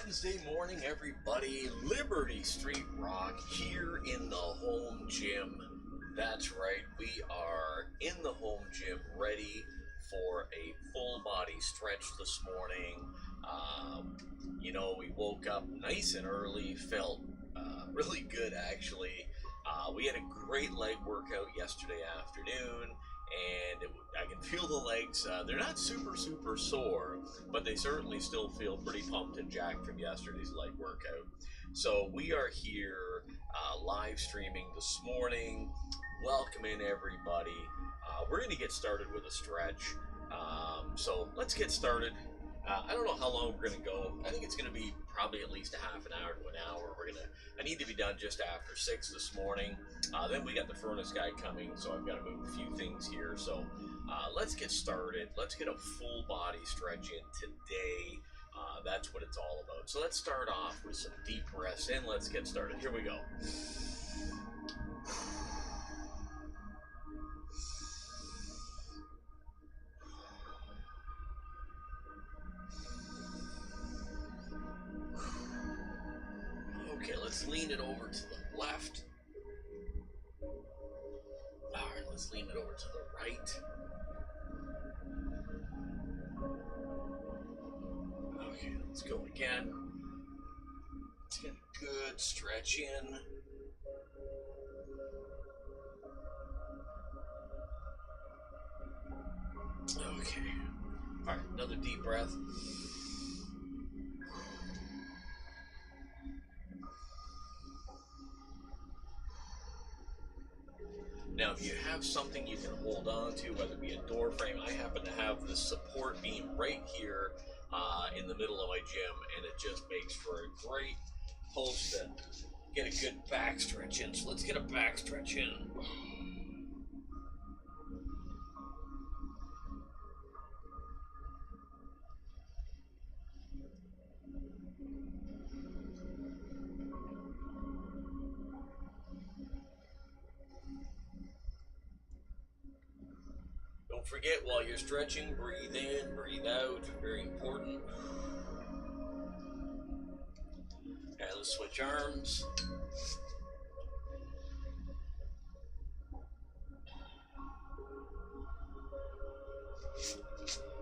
Wednesday morning, everybody. Liberty Street Rock here in the home gym. That's right, we are in the home gym ready for a full body stretch this morning. We woke up nice and early, felt really good actually. We had a great leg workout yesterday afternoon, and I can feel the legs. They're not super sore, but they certainly still feel pretty pumped and jacked from yesterday's leg workout. So we are here live streaming this morning. Welcome in, everybody. We're going to get started with a stretch. So let's get started. I don't know how long we're going to go. I think it's going to be probably at least a half an hour to an hour. I need to be done just after 6 this morning. Then we got the furnace guy coming, so I've got to move a few things here. So let's get started. Let's get a full body stretch in today. That's what it's all about. So let's start off with some deep breaths in. Let's get started. Here we go. Okay, let's lean it over to the left. All right, let's lean it over to the right. Okay, let's go again. Let's get a good stretch in. Okay. All right, another deep breath. Now, if you have something you can hold on to, whether it be a door frame, I happen to have this support beam right here in the middle of my gym, and it just makes for a great post to get a good back stretch in. So let's get a back stretch in. Don't forget, while you're stretching, breathe in, breathe out. Very important. And let's switch arms.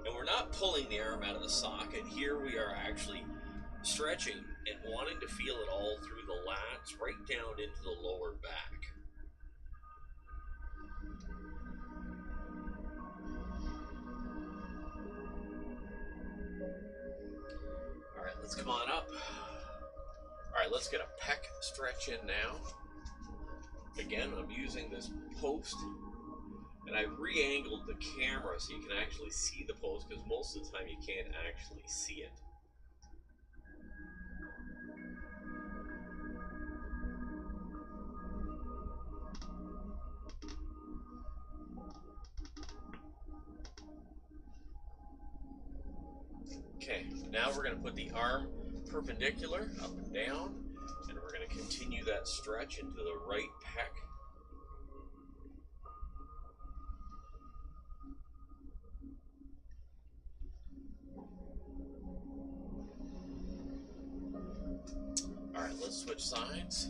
And we're not pulling the arm out of the socket. Here we are actually stretching and wanting to feel it all through the lats, right down into the lower back. All right, let's come on up. All right, let's get a pec stretch in now. Again, I'm using this post, and I've re-angled the camera so you can actually see the post, because most of the time you can't actually see it. Okay, now we're going to put the arm perpendicular up and down, and we're going to continue that stretch into the right pec. All right, let's switch sides.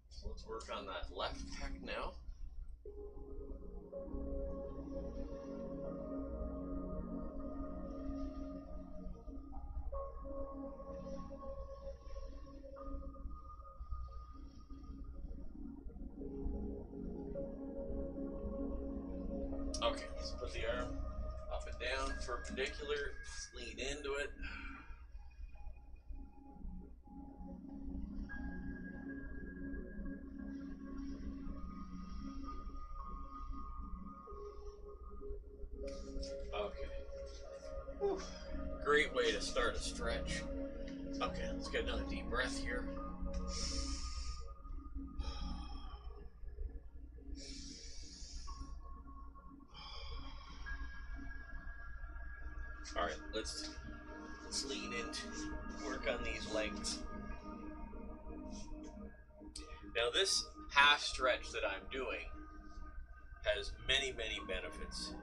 So let's work on that left pec now. Okay, let's put the arm up and down, perpendicular, lean into it. Okay. Whew. Great way to start a stretch. Okay, let's get another deep breath here. All right, let's lean into work on these legs. Now this half stretch that I'm doing has many benefits.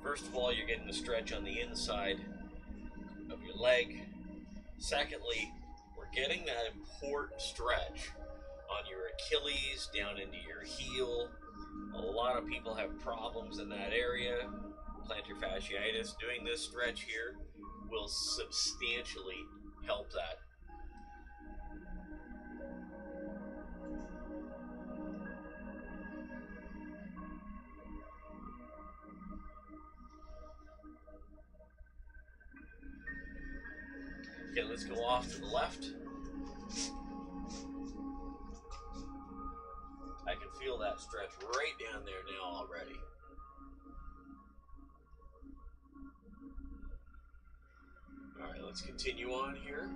First of all, you're getting the stretch on the inside of your leg. Secondly, we're getting that important stretch on your Achilles down into your heel. A lot of people have problems in that area. Plantar fasciitis. Doing this stretch here will substantially help that. Okay, let's go off to the left. I can feel that stretch right down there now already. All right, let's continue on here.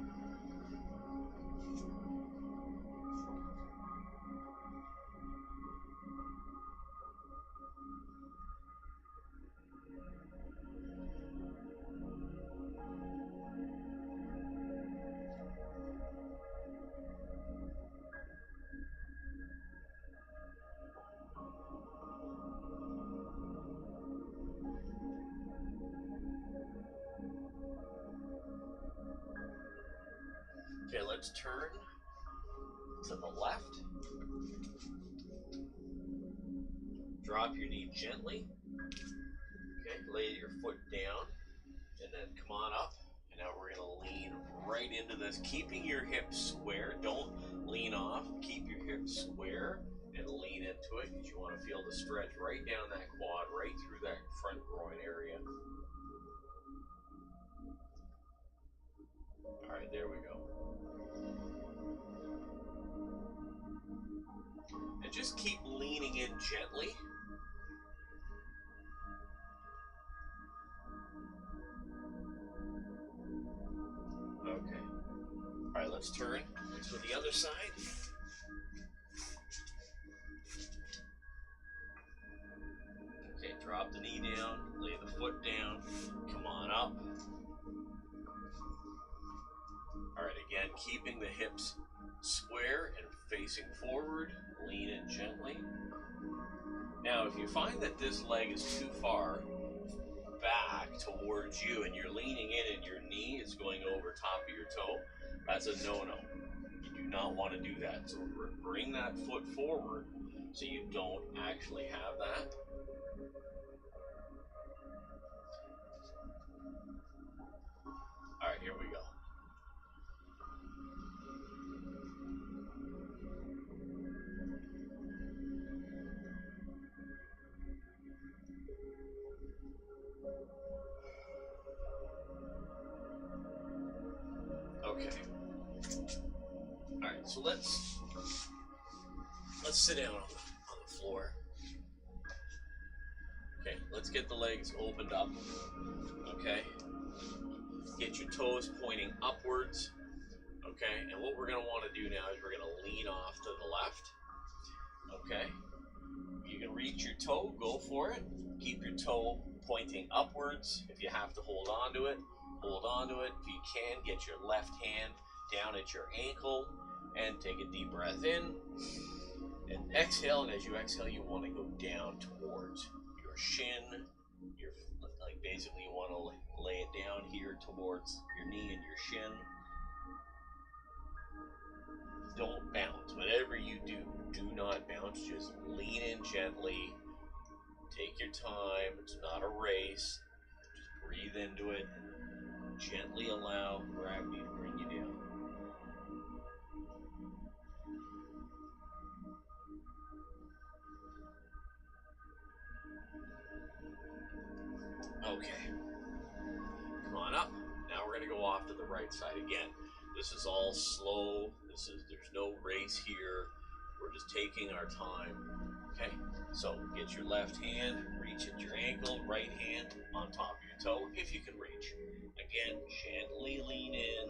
Okay, let's turn to the left. Drop your knee gently. Okay, lay your foot down and then come on up. And now we're going to lean right into this, keeping your hips square. Don't lean off. Keep your hips square and lean into it because you want to feel the stretch right down that quad, right through that front groin area. All right, there we go. And just keep leaning in gently. Okay. All right, let's turn to the other side. Okay, drop the knee down, lay the foot down, come on up. All right, again, keeping the hips square and facing forward, lean in gently. Now, if you find that this leg is too far back towards you and you're leaning in and your knee is going over top of your toe, that's a no-no. You do not want to do that. So bring that foot forward so you don't actually have that. All right, here we go. Okay. All right, so let's sit down on the floor. Okay, let's get the legs opened up. Okay. Get your toes pointing upwards. Okay, and what we're going to want to do now is we're going to lean off to the left. Okay. You can reach your toe, go for it. Keep your toe pointing upwards. If you have to hold on to it, hold on to it. If you can, get your left hand down at your ankle and take a deep breath in and exhale. And as you exhale, you want to go down towards your shin. Your, like, basically you want to lay it down here towards your knee and your shin. Don't bounce. Whatever you do, do not bounce. Just lean in gently. Take your time. It's not a race. Just breathe into it. Gently allow gravity to bring you down. Okay. Come on up. Now we're going to go off to the right side again. This is all slow. There's no race here. We're just taking our time. Okay? So get your left hand, reach at your ankle, right hand on top of your toe if you can reach. Again, gently lean in.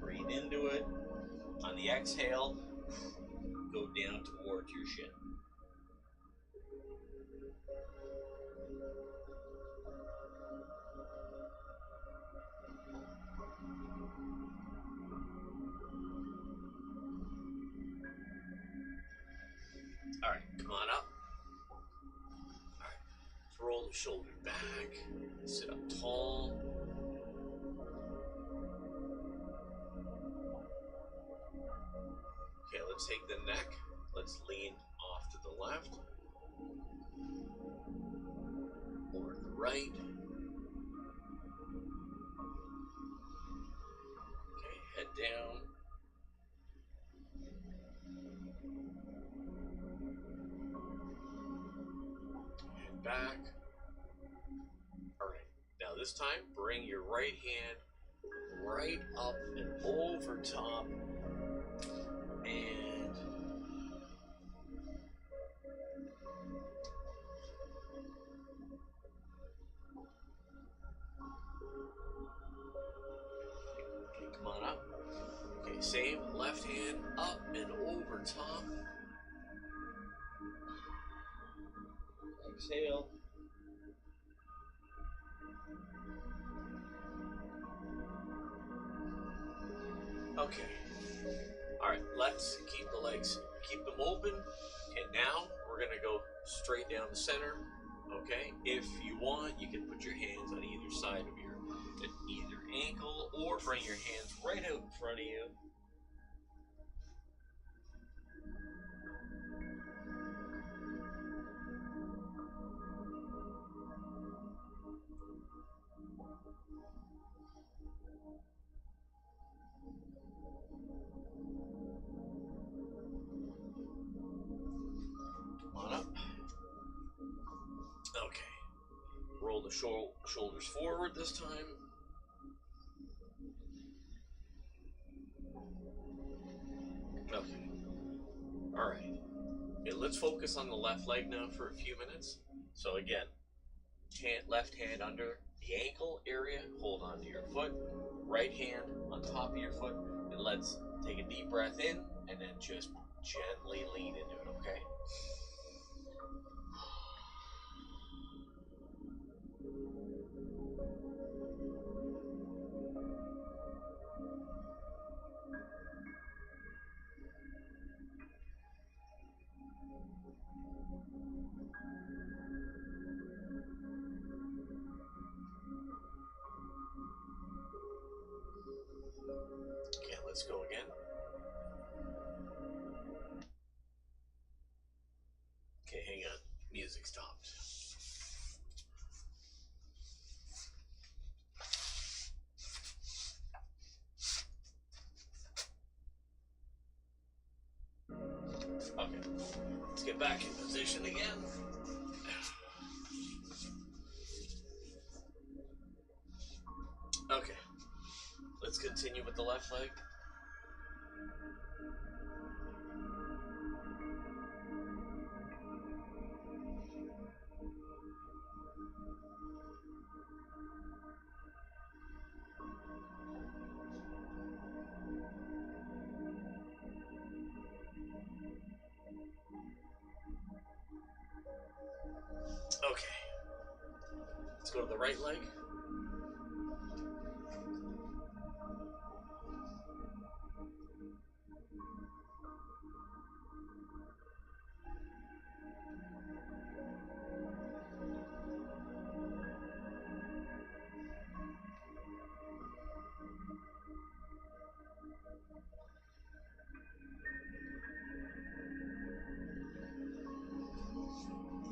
Breathe into it. On the exhale, go down towards your shin. All right, come on up. All right, Roll the shoulder back. Sit up tall. Okay, let's take the neck. Let's lean off to the left or the right. Okay, head down. Head back. All right, now this time bring your right hand right up and over top, and okay, come on up. Okay, same, left hand up and over top. Exhale. Okay. All right, let's keep the legs, keep them open. Okay, now we're gonna go straight down the center. Okay, if you want, you can put your hands on either side of your either ankle, or bring your hands right out in front of you. Come on up. Okay. Roll the shoulders forward this time. Okay. All right. Okay, let's focus on the left leg now for a few minutes. So again, left hand under the ankle area, hold on to your foot. Right hand on top of your foot, and let's take a deep breath in, and then just gently lean into it, okay? Okay, let's go again. Okay, hang on. Music stopped. Okay, let's get back in position again. Okay, let's continue with the left leg. Okay, let's go to the right leg.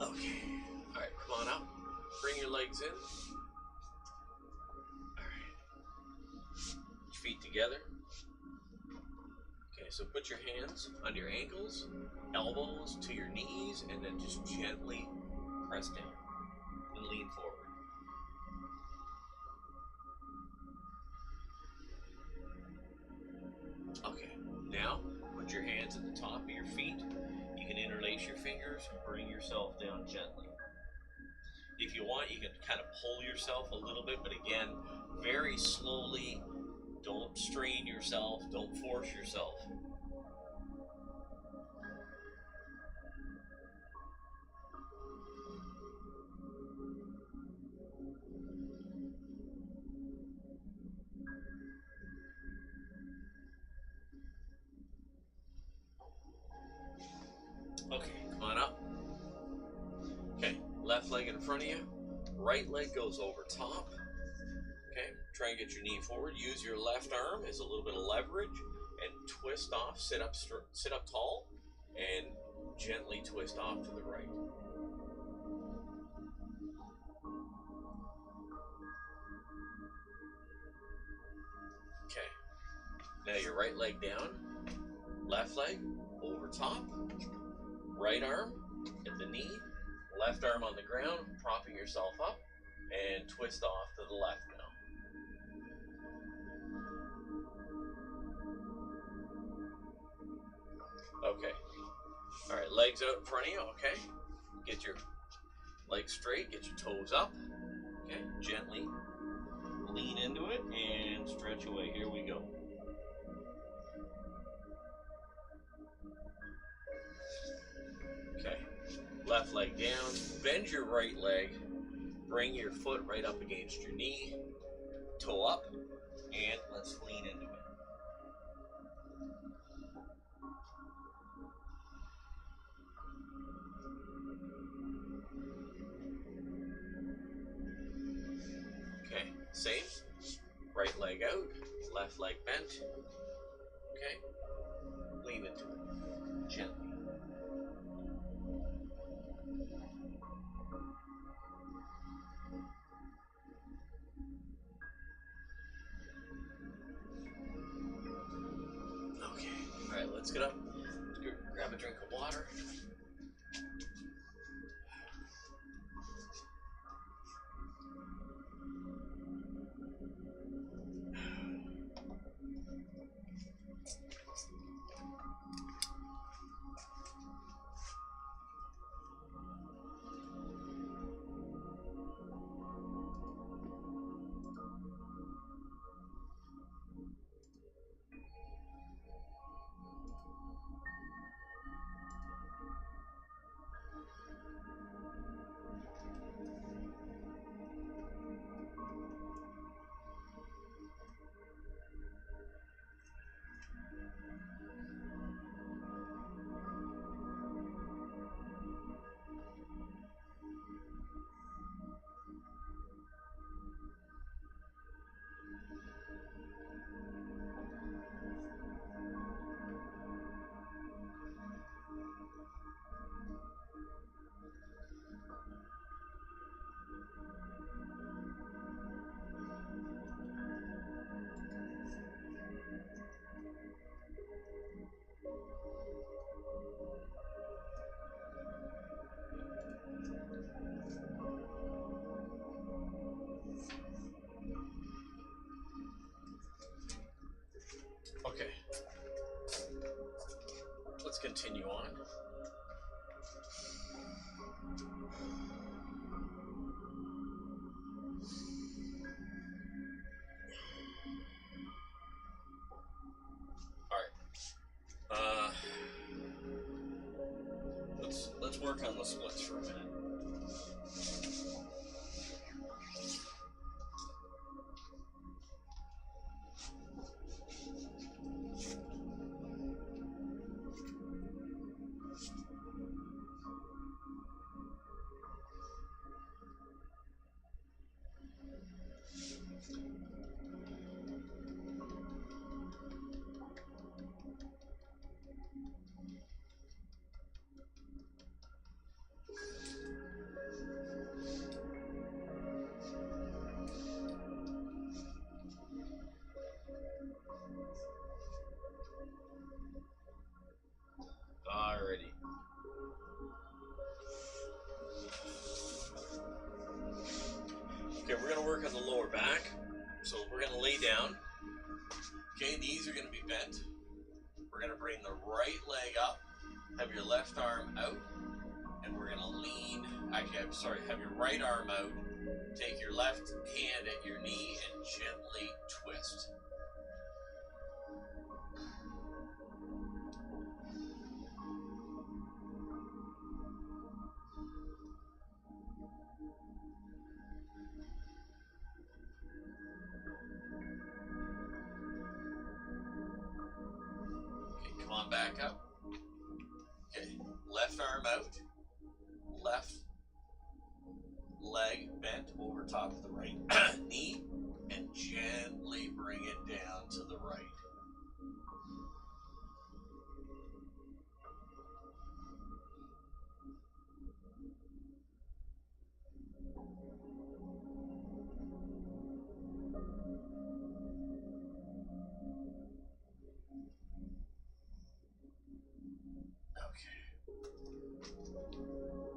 Okay, all right, come on up. Bring your legs in. All right, feet together. Okay, so put your hands on your ankles, elbows to your knees, and then just gently press down and lean forward. Okay, now put your hands at the top of your feet. You can interlace your fingers and bring yourself down gently. If you want, you can kind of pull yourself a little bit, but again, very slowly. Don't strain yourself, don't force yourself. Okay, come on up. Okay, Left leg in front of you. Right leg goes over top. Okay, try and get your knee forward. Use your left arm as a little bit of leverage and twist off. Sit up tall and gently twist off to the right. Okay, now your right leg down, left leg over top, right arm at the knee, left arm on the ground, propping yourself up, and twist off to the left now. Okay. All right, legs out in front of you, okay? Get your legs straight, get your toes up, okay? Gently lean into it and stretch away. Here we go. Okay, left leg down, bend your right leg, bring your foot right up against your knee, toe up, and let's lean into it. Okay, same. Right leg out, left leg bent. Okay, lean into it gently. Okay, all right, let's get up. Let's go grab a drink of water. Okay, let's continue on. All right, let's work on the splits for a minute. Alrighty. Okay, we're gonna work on the lower back. So we're gonna lay down. Okay, knees are gonna be bent. We're gonna bring the right leg up, have your left arm out, and we're gonna lean. Actually, I'm sorry, have your right arm out. Take your left hand at your knee and gently twist. Come on back up. Okay, left arm out, left leg bent over top of the right knee, and gently bring it down to the right.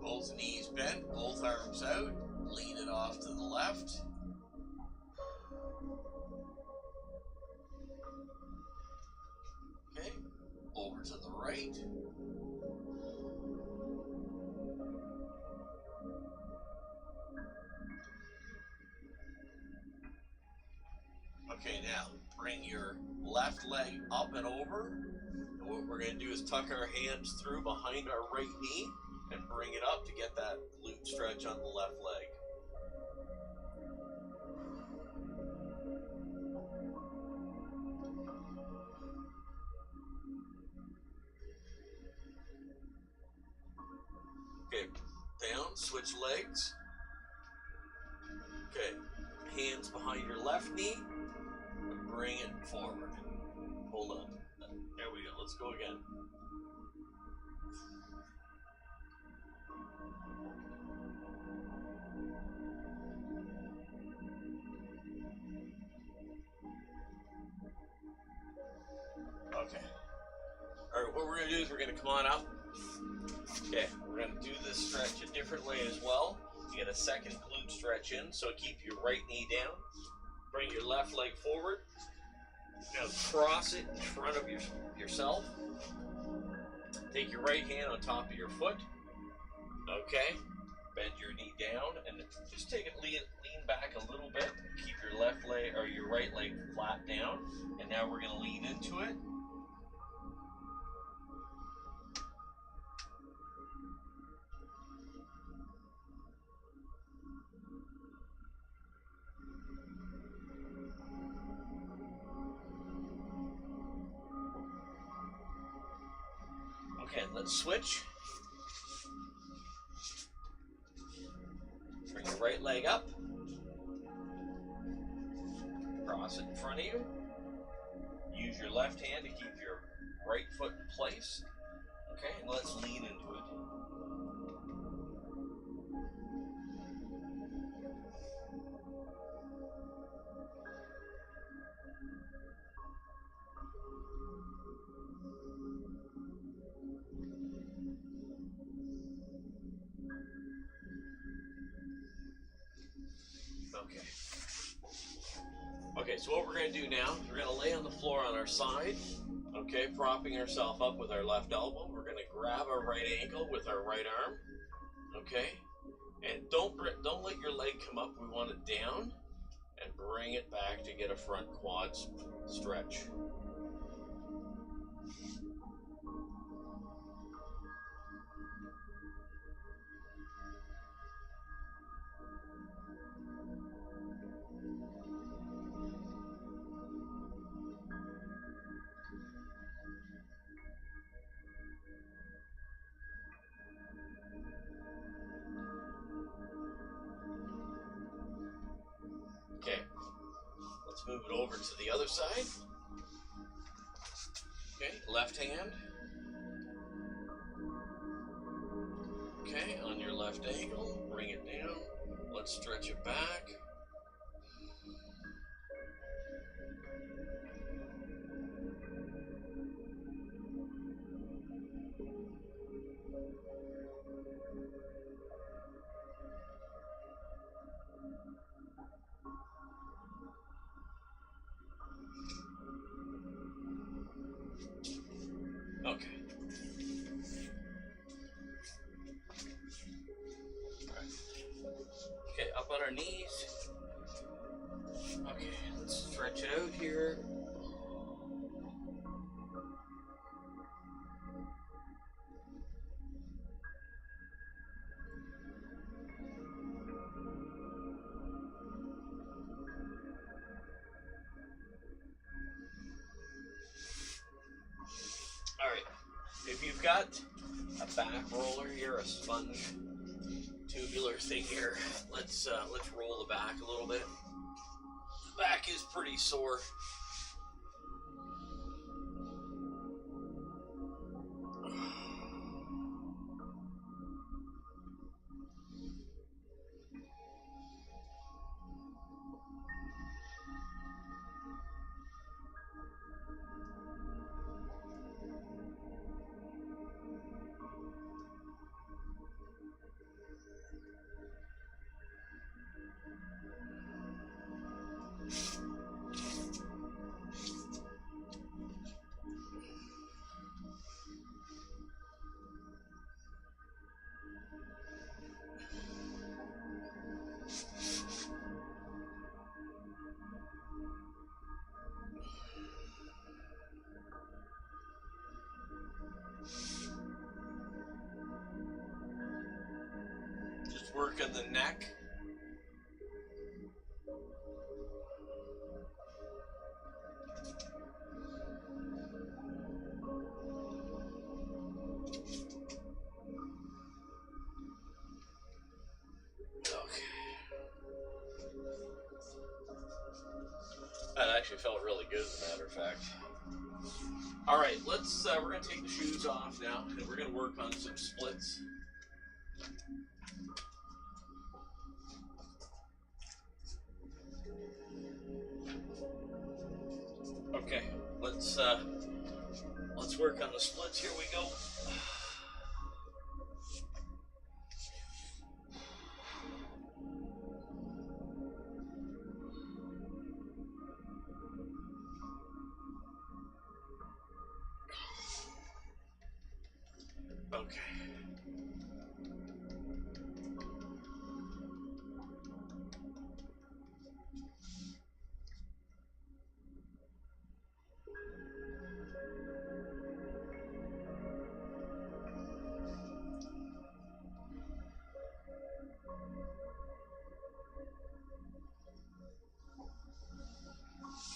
Both knees bent, both arms out, lean it off to the left. Okay, over to the right. Okay, now bring your left leg up and over. And what we're going to do is tuck our hands through behind our right knee and bring it up to get that glute stretch on the left leg. Okay, down, switch legs. Okay, hands behind your left knee and bring it forward. Hold on. There we go. Let's go again. Okay. All right, what we're going to do is we're going to come on up. Okay, we're going to do this stretch a different way as well. You get a second glute stretch in, so keep your right knee down. Bring your left leg forward. Now cross it in front of yourself. Take your right hand on top of your foot. Okay, bend your knee down and just take it, lean back a little bit. Keep your left leg or your right leg flat down. And now we're going to lean into it. Okay, let's switch. Bring your right leg up. Cross it in front of you. Use your left hand to keep your right foot in place. Okay, and let's lean into it. Okay. Okay, so what we're going to do now, we're going to lay on the floor on our side, okay, propping ourselves up with our left elbow. We're going to grab our right ankle with our right arm, okay, and don't let your leg come up. We want it down and bring it back to get a front quad stretch. Okay, let's move it over to the other side. Okay, left hand. Okay, on your left ankle, bring it down. Let's stretch it back. Okay. Okay, up on our knees. Okay, let's stretch it out here. All right, if you've got a back roller here, a sponge, tubular thing here. Let's roll the back a little bit. The back is pretty sore. Just working the neck. That actually felt really good, as a matter of fact. All right, we're gonna take the shoes off now, and we're gonna work on some splits. Okay, let's work on the splits. Here we go. Okay.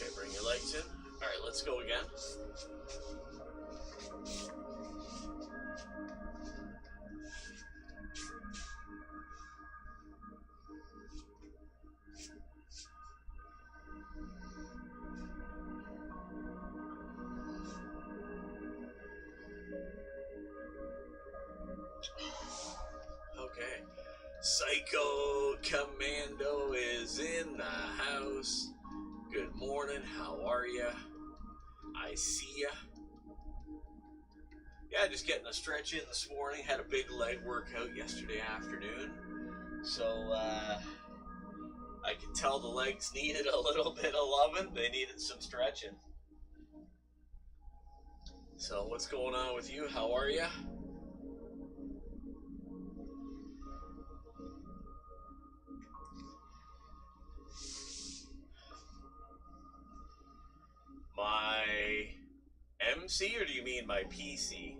Okay, bring your legs in. All right, let's go again. Okay. Psycho Commando is in the house. Good morning, how are ya? I see ya. Yeah, just getting a stretch in this morning. Had a big leg workout yesterday afternoon. So, I could tell the legs needed a little bit of loving. They needed some stretching. So, what's going on with you? How are ya? My MC, or do you mean my PC?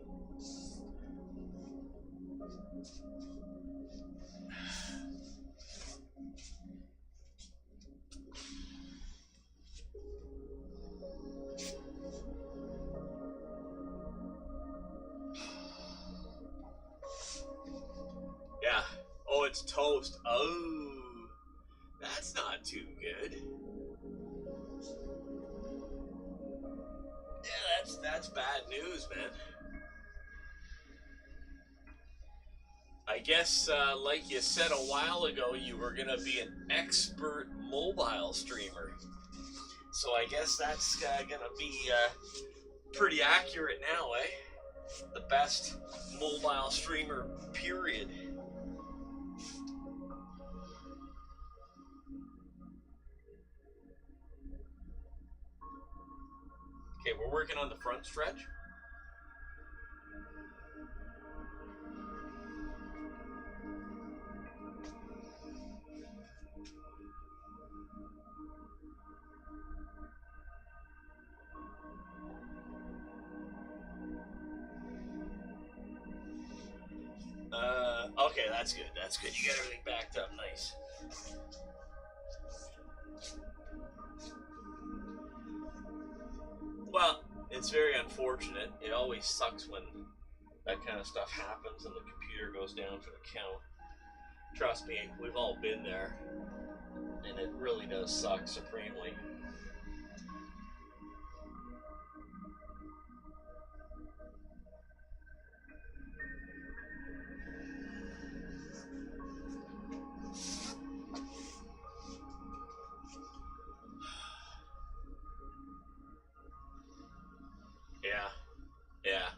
Yeah. Oh, it's toast. Oh, that's not too good. Yeah, that's bad news, man. I guess, like you said a while ago, you were gonna be an expert mobile streamer. So I guess that's gonna be pretty accurate now, eh? The best mobile streamer, period. Okay, we're working on the front stretch. Okay, that's good. That's good. You got everything backed up nice. Well, it's very unfortunate. It always sucks when that kind of stuff happens and the computer goes down for the count. Trust me, we've all been there, and it really does suck supremely. Yeah, yeah.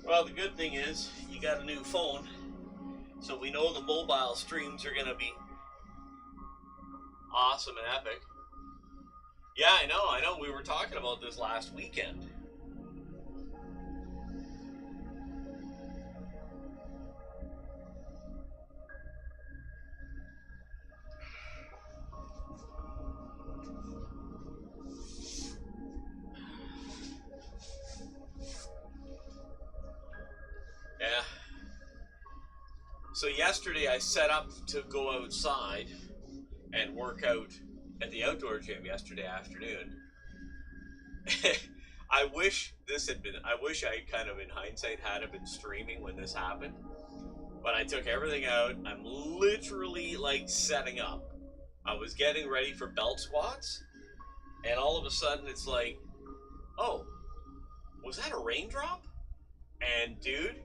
Well, the good thing is you got a new phone, so we know the mobile streams are going to be awesome and epic. Yeah, I know. We were talking about this last weekend. Yeah. So yesterday I set up to go outside and work out at the outdoor gym yesterday afternoon. I wish I kind of in hindsight had it been streaming when this happened. But I took everything out. I'm literally like setting up. I was getting ready for belt squats, and all of a sudden it's like, oh, was that a raindrop? And dude,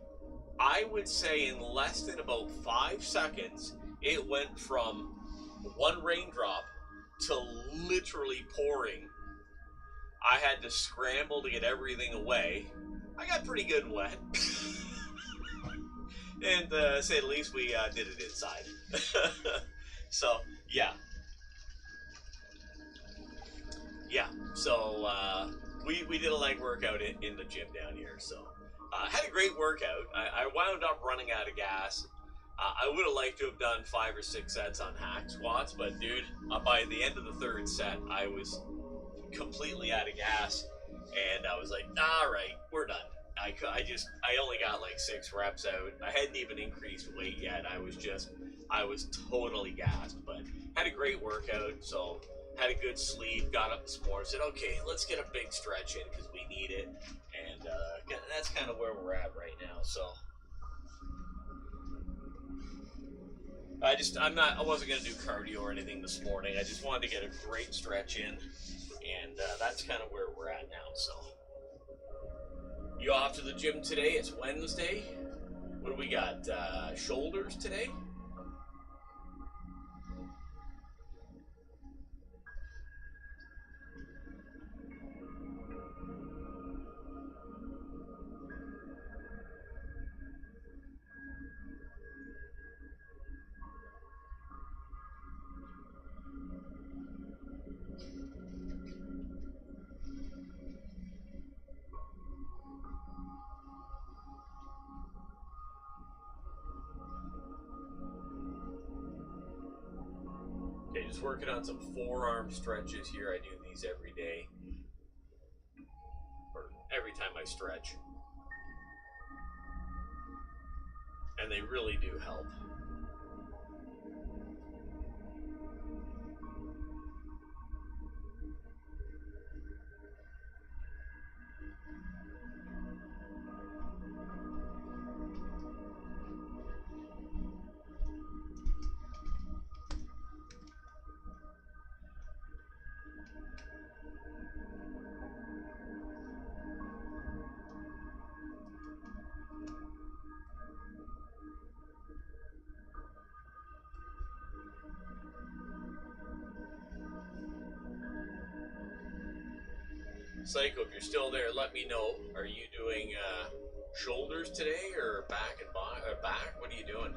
I would say in less than about 5 seconds, it went from one raindrop to literally pouring. I had to scramble to get everything away. I got pretty good and wet. And to say the least, we did it inside. So, yeah. Yeah. So, we did a leg workout in the gym down here. So, had a great workout. I wound up running out of gas. I would have liked to have done 5 or 6 sets on hack squats, but dude, by the end of the third set, I was completely out of gas, and I was like, all right, we're done. I only got like 6 reps out. I hadn't even increased weight yet. I was totally gassed, but had a great workout. So had a good sleep. Got up this morning. Said, okay, let's get a big stretch in because we need it. And that's kind of where we're at right now. So I wasn't gonna do cardio or anything this morning. I just wanted to get a great stretch in, and that's kind of where we're at now. So. You off to the gym today? It's Wednesday. What do we got? Shoulders today? Okay, just working on some forearm stretches here. I do these every day, or every time I stretch, and they really do help. Psycho, if you're still there, let me know. Are you doing shoulders today, or back and back? What are you doing?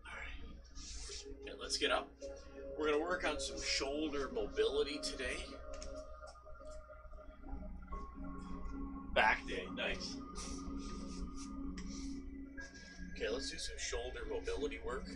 Alright. Okay, let's get up. We're going to work on some shoulder mobility today. Back day, nice. Okay, let's do some shoulder mobility work.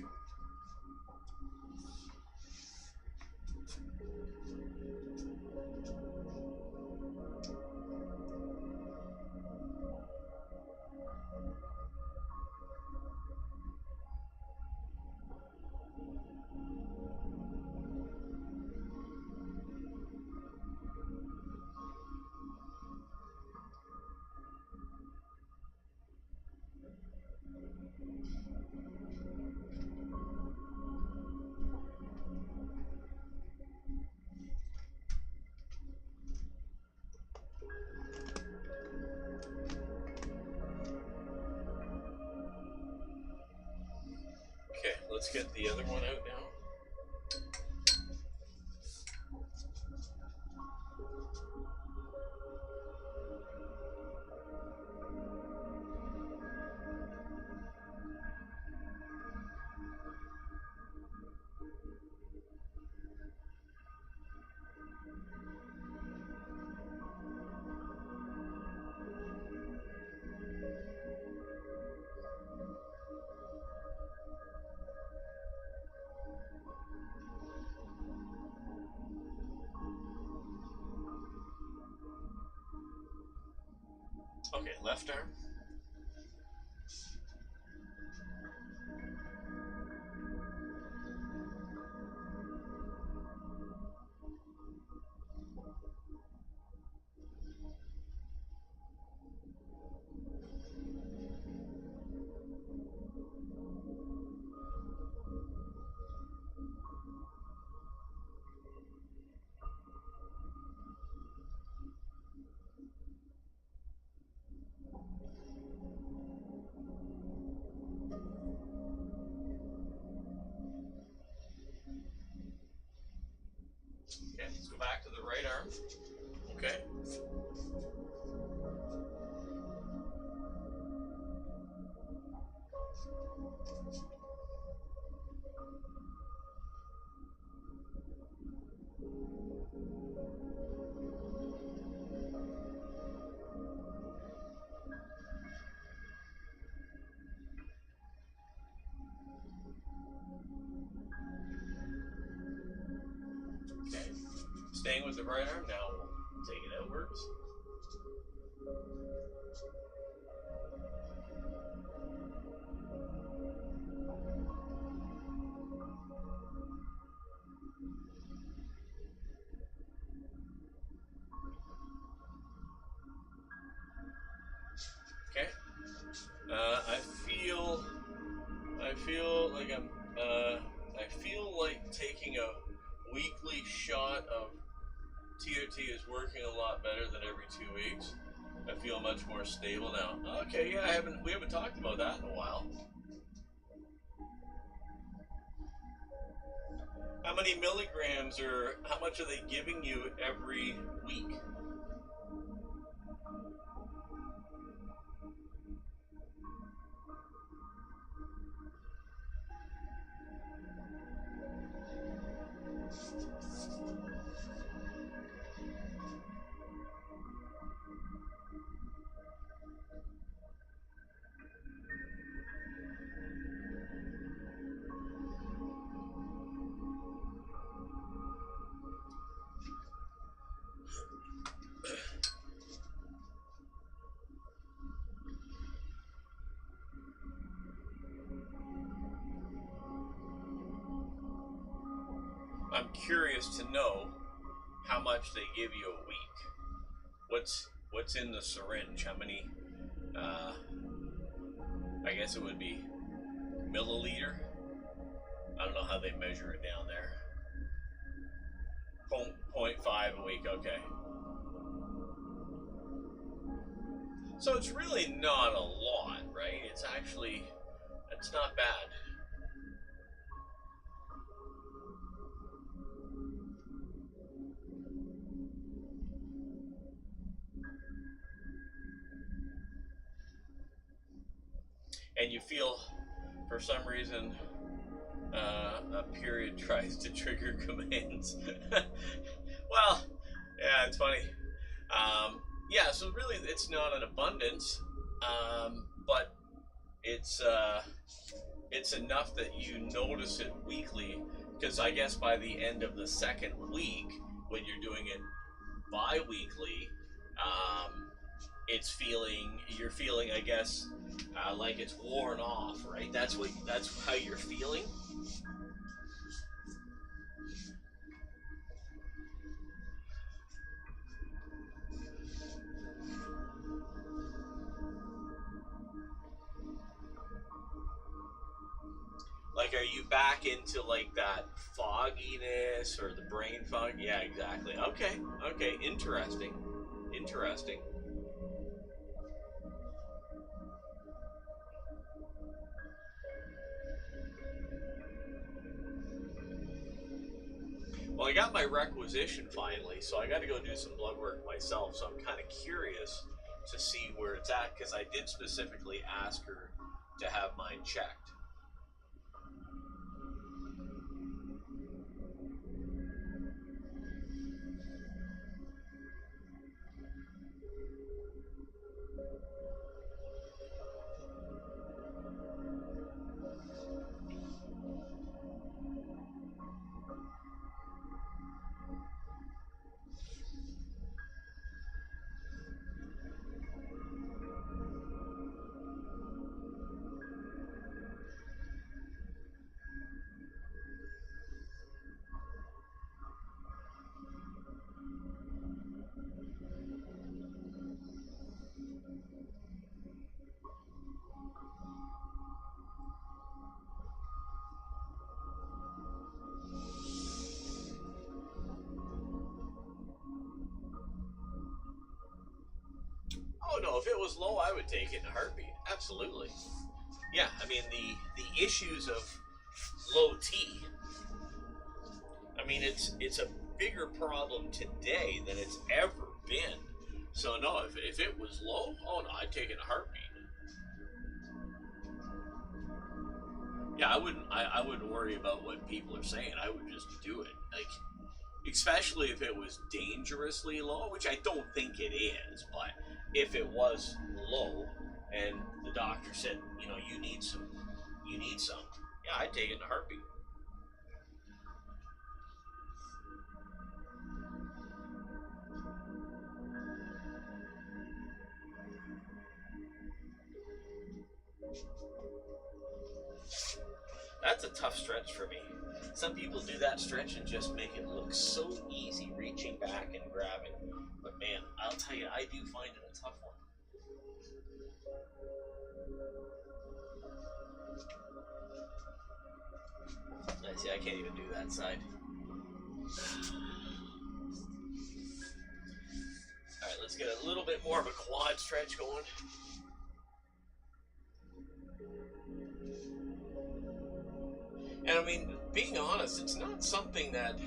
get the other one out now. Okay, left arm. Okay, let's go back to the right arm. Okay. Okay. Staying with the right arm now, we'll take it outwards. Okay. I feel like taking a weekly shot of TOT is working a lot better than every 2 weeks. I feel much more stable now. Okay, yeah, we haven't talked about that in a while. How many milligrams or how much are they giving you every week? I'm curious to know how much they give you a week. What's in the syringe? How many? I guess it would be milliliter. I don't know how they measure it down there. 0.5 a week. Okay. So it's really not a lot, right? It's not bad. And you feel, for some reason, a period tries to trigger commands. Well, yeah, it's funny. Yeah, so really, it's not an abundance, but it's enough that you notice it weekly. Because I guess by the end of the second week, when you're doing it bi-weekly, you're feeling, I guess, like it's worn off, right? That's how you're feeling. Like, are you back into like that fogginess or the brain fog? Yeah, exactly. Okay, interesting. Well, I got my requisition finally, so I got to go do some blood work myself. So I'm kind of curious to see where it's at, because I did specifically ask her to have mine checked. Oh no, if it was low, I would take it in a heartbeat. Absolutely. Yeah, I mean the issues of low T. I mean it's a bigger problem today than it's ever been. So no, if it was low, oh no, I'd take it in a heartbeat. Yeah, I wouldn't worry about what people are saying. I would just do it. Like, especially if it was dangerously low, which I don't think it is, but if it was low and the doctor said, you know, you need some, yeah, I'd take it in a heartbeat. That's a tough stretch for me. Some people do that stretch and just make it look so easy, reaching back and grabbing. But man, I'll tell you, I do find it a tough one. I see, I can't even do that side. Alright, let's get a little bit more of a quad stretch going. And I mean, being honest, it's not something that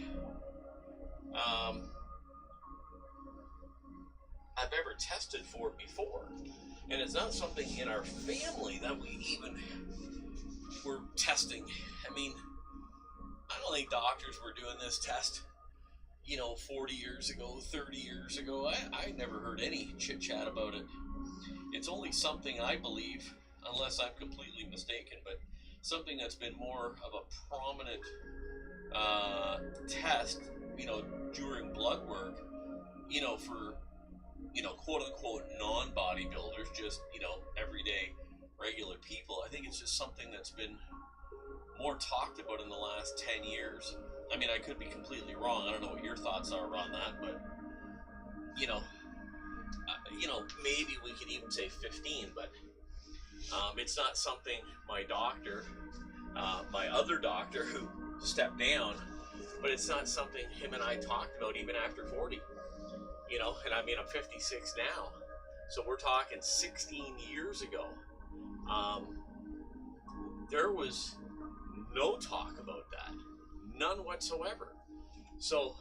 I've ever tested for before. And it's not something in our family that we even were testing. I mean, I don't think doctors were doing this test, 40 years ago, 30 years ago. I never heard any chit chat about it. It's only something, I believe, unless I'm completely mistaken, but something that's been more of a prominent test, during blood work, for, quote unquote non-bodybuilders, just, everyday regular people. I think it's just something that's been more talked about in the last 10 years. I mean, I could be completely wrong. I don't know what your thoughts are on that, but, maybe we could even say 15, but it's not something my doctor, my other doctor who stepped down, but it's not something him and I talked about even after 40, and I mean, I'm 56 now. So we're talking 16 years ago. There was no talk about that. None whatsoever. So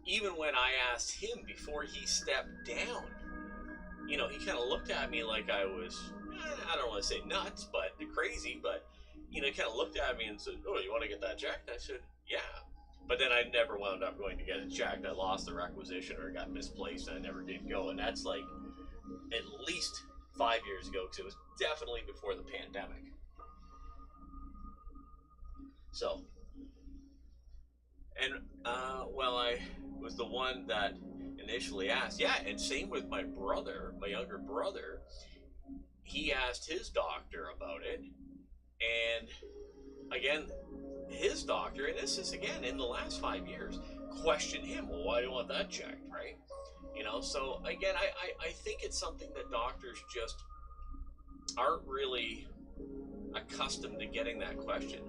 even when I asked him before he stepped down, he kind of looked at me like I was, I don't want to say nuts, but crazy, but, he kind of looked at me and said, oh, you want to get that checked? I said, yeah. But then I never wound up going to get it checked. I lost the requisition or it got misplaced and I never did go. And that's like at least 5 years ago, because it was definitely before the pandemic. So, and, I was the one that initially asked. Yeah, and same with my brother, my younger brother. He asked his doctor about it. And again, his doctor, and this is again in the last 5 years, questioned him. Well, why do you want that checked, right? So again, I think it's something that doctors just aren't really accustomed to getting that question.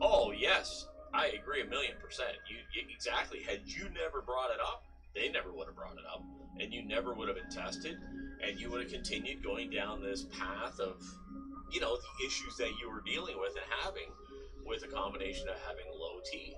Oh, yes, I agree 1,000,000%. You exactly. Had you never brought it up, they never would have brought it up, and you never would have been tested, and you would have continued going down this path of, the issues that you were dealing with and having with a combination of having low T.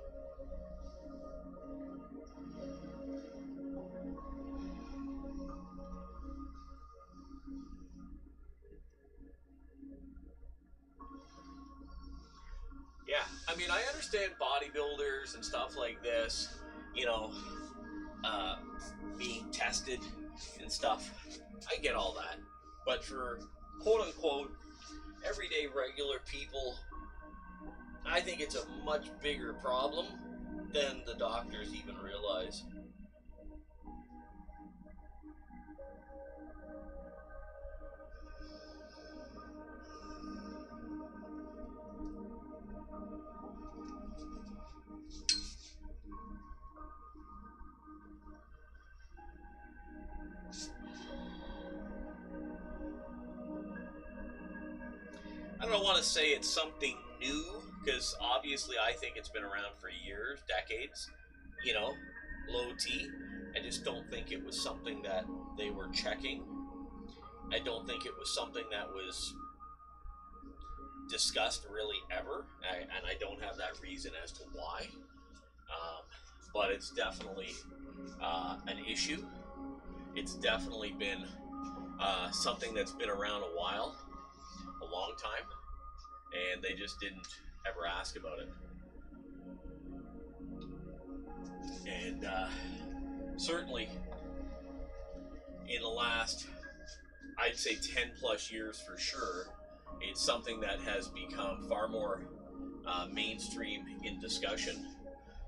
Yeah, I mean, I understand bodybuilders and stuff like this, you know, uh, being tested and stuff. I get all that. But for quote unquote everyday regular people, I think it's a much bigger problem than the doctors even realize. I don't want to say it's something new, because obviously I think it's been around for years, decades, you know, low T. I just don't think it was something that they were checking. I don't think it was something that was discussed really ever, and I don't have that reason as to why. But it's definitely an issue. It's definitely been something that's been around a while, a long time, and they just didn't ever ask about it. And certainly in the last, I'd say 10 plus years for sure, it's something that has become far more mainstream in discussion.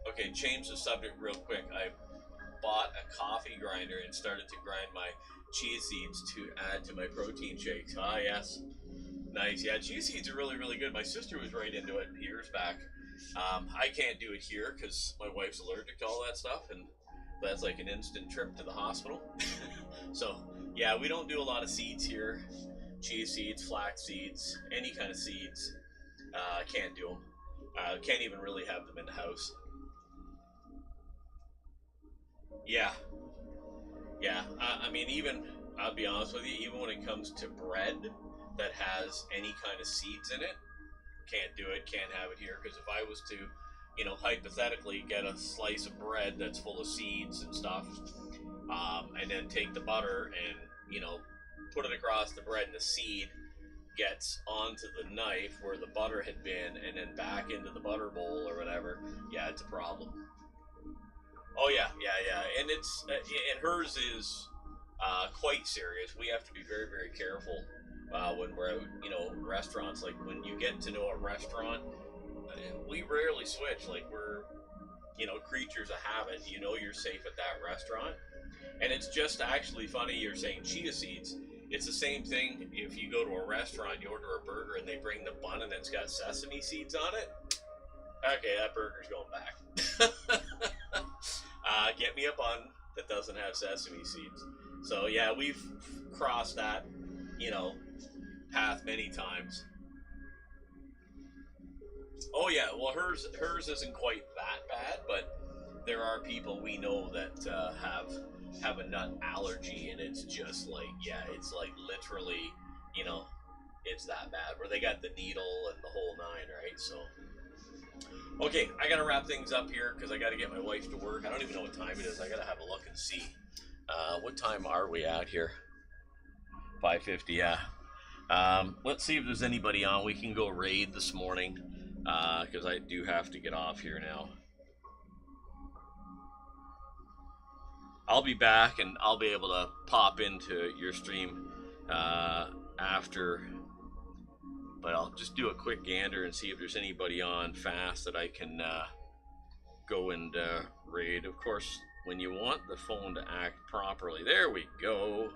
Okay, change the subject real quick. I bought a coffee grinder and started to grind my chia seeds to add to my protein shakes. Ah, yes. Nice. Yeah, chia seeds are really, really good. My sister was right into it years back. I can't do it here because my wife's allergic to all that stuff, and that's like an instant trip to the hospital. So, yeah, we don't do a lot of seeds here. Chia seeds, flax seeds, any kind of seeds. Can't do them. Can't even really have them in the house. Yeah, yeah. I mean, even, I'll be honest with you, even when it comes to bread that has any kind of seeds in it, can't do it, can't have it here. Because if I was to, you know, hypothetically get a slice of bread that's full of seeds and stuff, and then take the butter and, you know, put it across the bread, and the seed gets onto the knife where the butter had been and then back into the butter bowl or whatever, yeah, it's a problem. Oh yeah, yeah, yeah, and and hers is quite serious. We have to be very, very careful when we're out, you know, restaurants. Like when you get to know a restaurant, we rarely switch. Like we're, you know, creatures of habit. You know, you're safe at that restaurant, and it's just actually funny. You're saying chia seeds. It's the same thing if you go to a restaurant, you order a burger, and they bring the bun and it's got sesame seeds on it. Okay, that burger's going back. Get me a bun that doesn't have sesame seeds. So yeah, we've crossed that, you know, path many times. Oh yeah, well hers isn't quite that bad, but there are people we know that have a nut allergy, and it's just like, yeah, it's like literally, you know, it's that bad where they got the needle and the whole nine, right? So okay, I gotta wrap things up here because I gotta get my wife to work. I don't even know what time it is. I gotta have a look and see. What time are we at here? 5:50. Yeah. Let's see if there's anybody on. We can go raid this morning because I do have to get off here now. I'll be back and I'll be able to pop into your stream after, but I'll just do a quick gander and see if there's anybody on fast that I can go and raid. Of course, when you want the phone to act properly. There we go.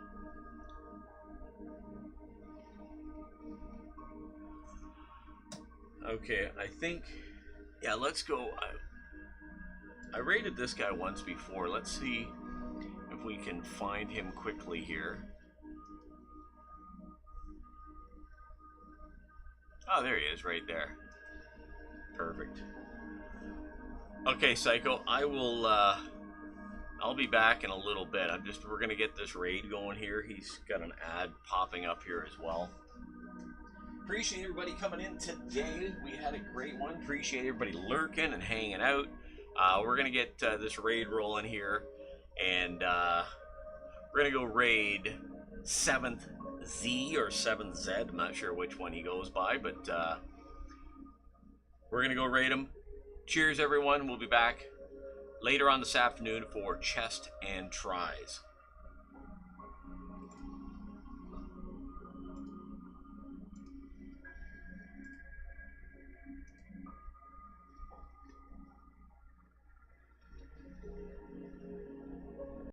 Okay, I think, yeah, let's go. I raided this guy once before. Let's see if we can find him quickly here. Oh, there he is, right there. Perfect. Okay, Psycho, I'll be back in a little bit. We're gonna get this raid going here. He's got an ad popping up here as well. Appreciate everybody coming in today. We had a great one. Appreciate everybody lurking and hanging out. We're going to get this raid rolling here. And we're going to go raid 7th Z or 7th Z. I'm not sure which one he goes by, but we're going to go raid him. Cheers, everyone. We'll be back later on this afternoon for chest and tries.